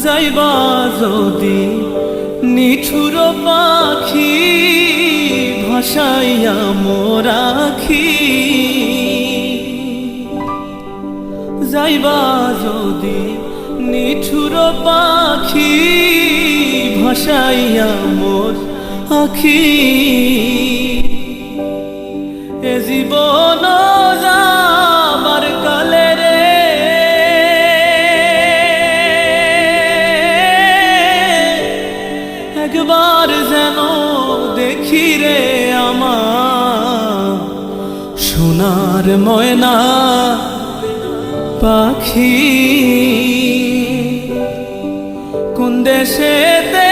যাইবা যদি নিঠুর পাখি ভাসাইয়া মোরাখি, যাইবা যদি নিঠুর পাখি ভাসাইয়া মোর আখি, এ জীবন যাবার কালে রে একবার যেন দেখি রে আমার সোনার ময়না পাখি, কোন দেশেতে